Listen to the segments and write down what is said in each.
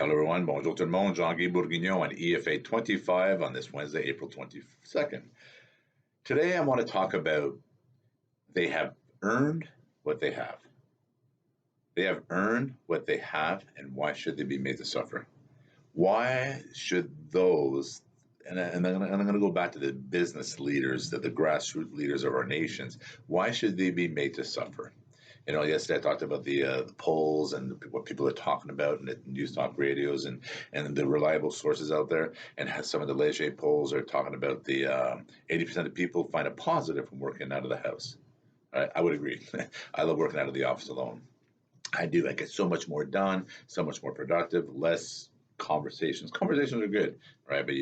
Hello everyone, bonjour tout le monde, Jean-Guy Bourguignon on EFA25 on this Wednesday, April 22nd. Today I want to talk about they have earned what they have. They have earned what they have, and why should they be made to suffer? Why should those, and I'm going to go back to the business leaders, the grassroots leaders of our nations, why should they be made to suffer? You know, yesterday I talked about the polls and what people are talking about in the news talk radios and the reliable sources out there. And some of the Leger polls are talking about the 80% of people find it positive from working out of the house. I would agree. I love working out of the office alone. I do. I get so much more done, so much more productive, less conversations. Conversations are good, right? But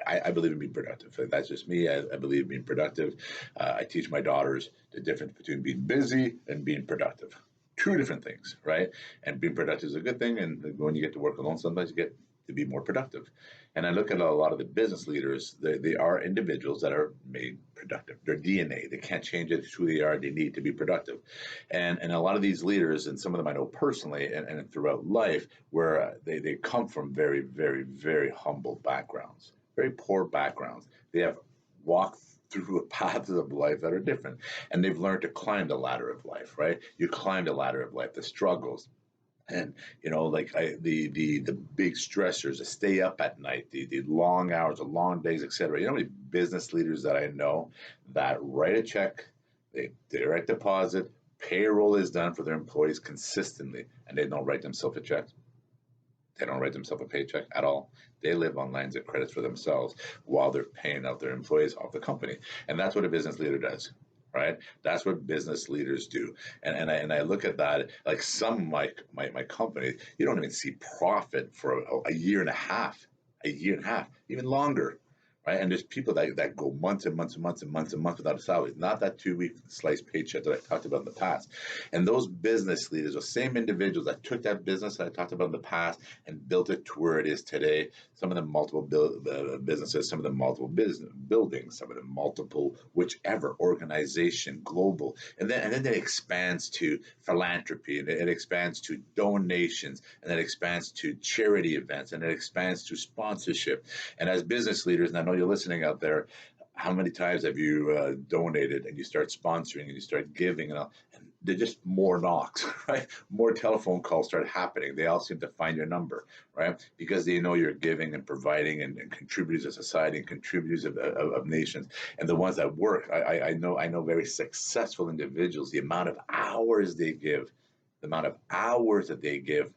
I believe in being productive. That's just me. I believe in being productive. I teach my daughters the difference between being busy and being productive. Two different things, right? And being productive is a good thing. And when you get to work alone, sometimes you get to be more productive. And I look at a lot of the business leaders, they are individuals that are made productive. Their DNA, they can't change it. It's who they are. They need to be productive. And a lot of these leaders, and some of them I know personally and throughout life, where they come from very, very, very humble backgrounds, very poor backgrounds. They have walked through paths of life that are different. And they've learned to climb the ladder of life, right? You climb the ladder of life, the struggles, and like the big stressors, to stay up at night, the long hours, the long days, etc. You know how many business leaders that I know that write a check, they direct deposit, payroll is done for their employees consistently, and they don't write themselves a check. They don't write themselves a paycheck at all. They live on lines of credits for themselves while they're paying out their employees off the company, and that's what a business leader does. Right, that's what business leaders do, and I look at that, like some of my companies, you don't even see profit for a year and a half, even longer, right? And there's people that go months and months and months and months and months without a salary, not that 2-week slice paycheck that I talked about in the past. And those business leaders, those same individuals that took that business that I talked about in the past and built it to where it is today, some of them multiple businesses, some of them multiple business buildings, some of them multiple whichever organization, global, and then it expands to philanthropy, and it expands to donations, and it expands to charity events, and it expands to sponsorship. And as business leaders, and I know you're listening out there, how many times have you donated and you start sponsoring and you start giving and they're just more knocks, right? More telephone calls start happening. They all seem to find your number, right? Because they know you're giving and providing and contributors to society and contributors of nations. And the ones that work, I know very successful individuals, the amount of hours they give, the amount of hours that they give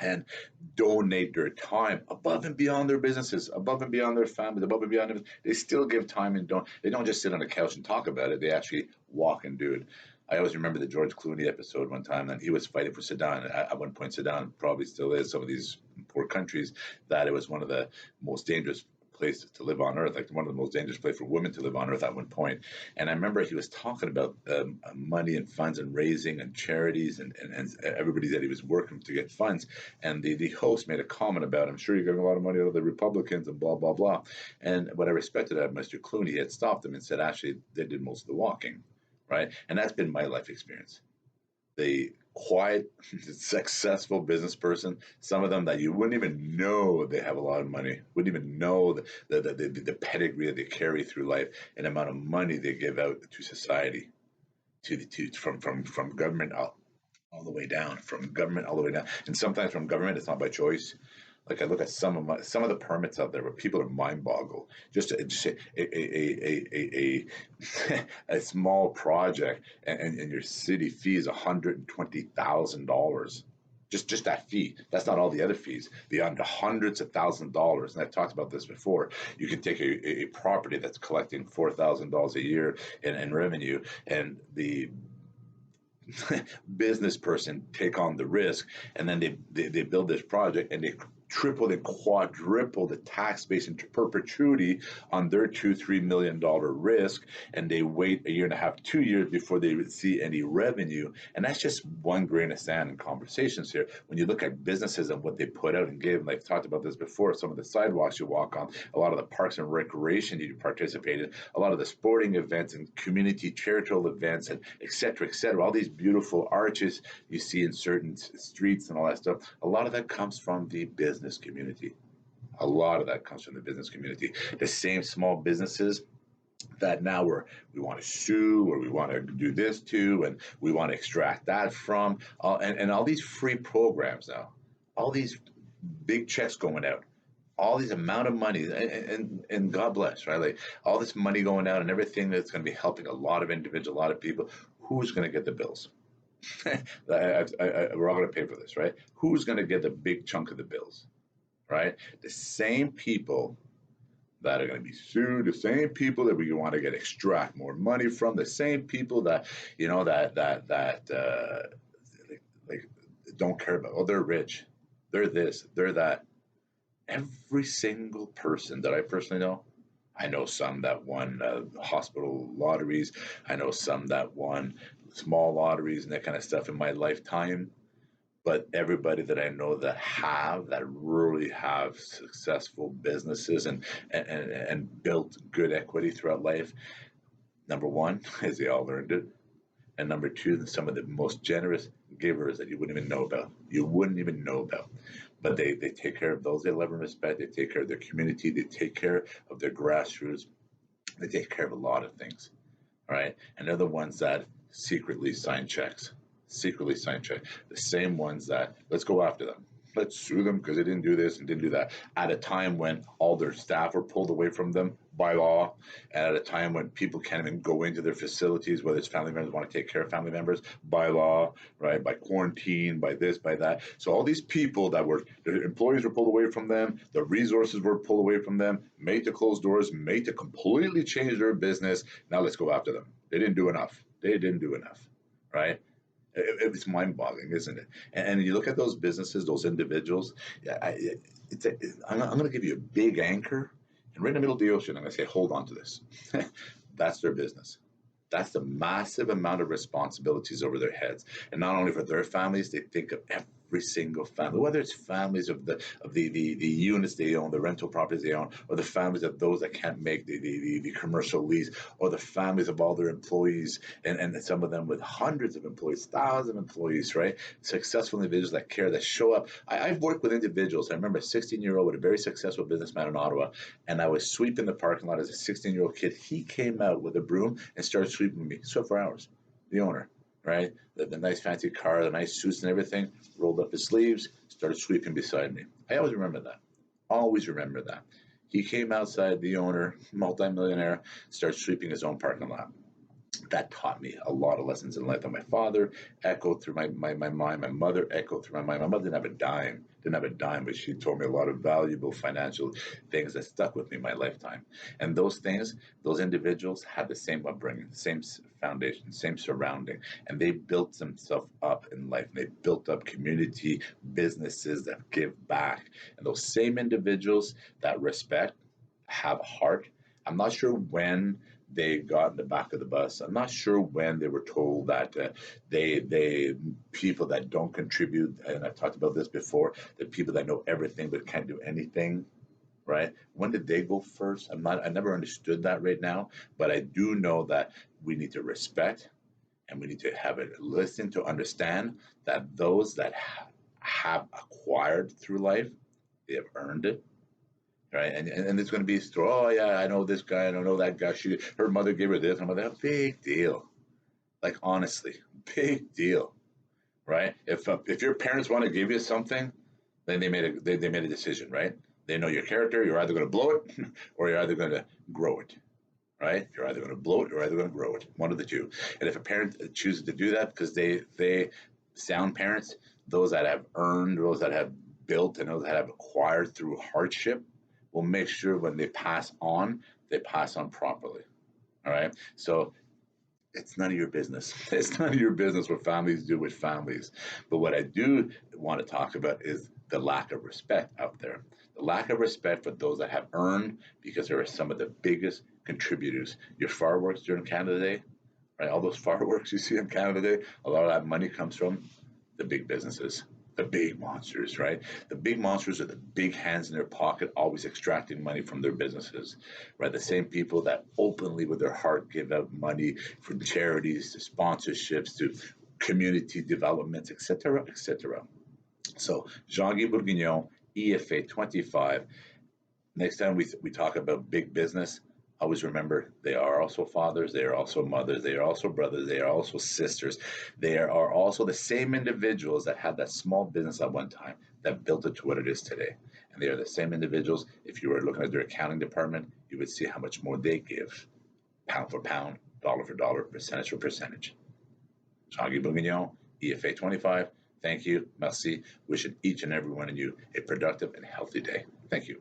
and donate their time above and beyond their businesses, above and beyond their families, above and beyond them. They still give time and they don't just sit on the couch and talk about it. They actually walk and do it. I always remember the George Clooney episode one time, and he was fighting for Sudan. At one point, Sudan probably still is, some of these poor countries, that it was one of the most dangerous place to live on earth, like one of the most dangerous places for women to live on earth at one point. And I remember he was talking about money and funds and raising and charities and everybody that he was working to get funds. And the host made a comment about, I'm sure you're getting a lot of money out of the Republicans and blah, blah, blah. And what I respected about Mr. Clooney, he had stopped him and said, actually, they did most of the walking, right? And that's been my life experience. The quiet, successful business person, some of them that you wouldn't even know they have a lot of money, wouldn't even know the pedigree that they carry through life and the amount of money they give out to society, from government all the way down, from government all the way down. And sometimes from government, it's not by choice. Like I look at some of the permits out there where people are mind boggled. Just a a small project and your city fee is $120,000. Just that fee. That's not all the other fees. Beyond the hundreds of thousands of dollars. And I've talked about this before. You can take a property that's collecting $4,000 a year in revenue, and the business person take on the risk, and then they build this project and they triple and quadruple the tax base into perpetuity on their $2-3 million risk, and they wait a year and a half, 2 years before they see any revenue. And that's just one grain of sand in conversations here. When you look at businesses and what they put out and give, and I've talked about this before, some of the sidewalks you walk on, a lot of the parks and recreation you participate in, a lot of the sporting events and community charitable events, and et cetera, all these beautiful arches you see in certain streets and all that stuff, a lot of that comes from the business community. A lot of that comes from the business community. The same small businesses that now we want to sue, or we want to do this to, and we want to extract that from, and all these free programs now, all these big checks going out, all these amount of money, and God bless, right? Like all this money going out and everything that's going to be helping a lot of individuals, a lot of people. Who's going to get the bills? We're all going to pay for this, right? Who's going to get the big chunk of the bills, right? The same people that are going to be sued, the same people that we want to get extract more money from, the same people that like don't care about. Oh, they're rich, they're this, they're that. Every single person that I personally know, I know some that won hospital lotteries. I know some that won small lotteries and that kind of stuff in my lifetime. But everybody that I know that really have successful businesses and built good equity throughout life, number one is they all learned it. And number two, some of the most generous givers that you wouldn't even know about. You wouldn't even know about. But they take care of those they love and respect. They take care of their community. They take care of their grassroots. They take care of a lot of things. All right. And they're the ones that secretly sign checks. Secretly sign checks. The same ones that, let's go after them. Let's sue them because they didn't do this and didn't do that. At a time when all their staff were pulled away from them by law, and at a time when people can't even go into their facilities, whether it's family members want to take care of family members, by law, right? By quarantine, by this, by that. So all these people that were, their employees were pulled away from them, the resources were pulled away from them, made to close doors, made to completely change their business. Now let's go after them. They didn't do enough. They didn't do enough, right? It's mind-boggling, isn't it? And you look at those businesses, those individuals. I'm going to give you a big anchor, and right in the middle of the ocean, I'm going to say, hold on to this. That's their business. That's the massive amount of responsibilities over their heads, and not only for their families. They think of every single family, whether it's families of the units they own, the rental properties they own, or the families of those that can't make the commercial lease, or the families of all their employees, and some of them with hundreds of employees, thousands of employees, right? Successful individuals that care, that show up. I've worked with individuals. I remember a 16-year-old with a very successful businessman in Ottawa, and I was sweeping the parking lot as a 16-year-old kid. He came out with a broom and started sweeping with me. Swept for hours. The owner, right? The nice fancy car, the nice suits and everything, rolled up his sleeves, started sweeping beside me. I always remember that. Always remember that. He came outside, the owner, multimillionaire, started sweeping his own parking lot. That taught me a lot of lessons in life that my father echoed through my mind. My mother echoed through my mind. My mother didn't have a dime, but she told me a lot of valuable financial things that stuck with me my lifetime. And those things, those individuals had the same upbringing, the same foundation, same surrounding, and they built themselves up in life. And they built up community businesses that give back. And those same individuals that respect, have a heart. I'm not sure when they got in the back of the bus. I'm not sure when they were told that they people that don't contribute, and I've talked about this before, the people that know everything but can't do anything, right? When did they go first? I never understood that right now, but I do know that we need to respect, and we need to have a listen to understand that those that have acquired through life, they have earned it, right? And it's going to be a story. Oh yeah, I know this guy. I don't know that guy. Her mother gave her this. Her mother, big deal. Like honestly, big deal, right? If your parents want to give you something, then they made a decision, right? They know your character. You're either going to blow it, or you're either going to grow it, right? You're either going to blow it or either going to grow it. One of the two. And if a parent chooses to do that because they sound parents, those that have earned, those that have built, and those that have acquired through hardship, will make sure when they pass on properly. All right. So it's none of your business. It's none of your business what families do with families. But what I do want to talk about is the lack of respect out there. The lack of respect for those that have earned, because they are some of the biggest contributors. Your fireworks during Canada Day, right? All those fireworks you see in Canada Day, a lot of that money comes from the big businesses, the big monsters, right? The big monsters are the big hands in their pocket, always extracting money from their businesses, right? The same people that openly with their heart give out money from charities to sponsorships to community developments, etc., etc. So Jean-Guy Bourguignon, EFA25. Next time we talk about big business, always remember they are also fathers, they are also mothers, they are also brothers, they are also sisters. They are also the same individuals that had that small business at one time that built it to what it is today. And they are the same individuals. If you were looking at their accounting department, you would see how much more they give, pound for pound, dollar for dollar, percentage for percentage. Jean-Guy Bourguignon, EFA25. Thank you. Merci. Wishing each and every one of you a productive and healthy day. Thank you.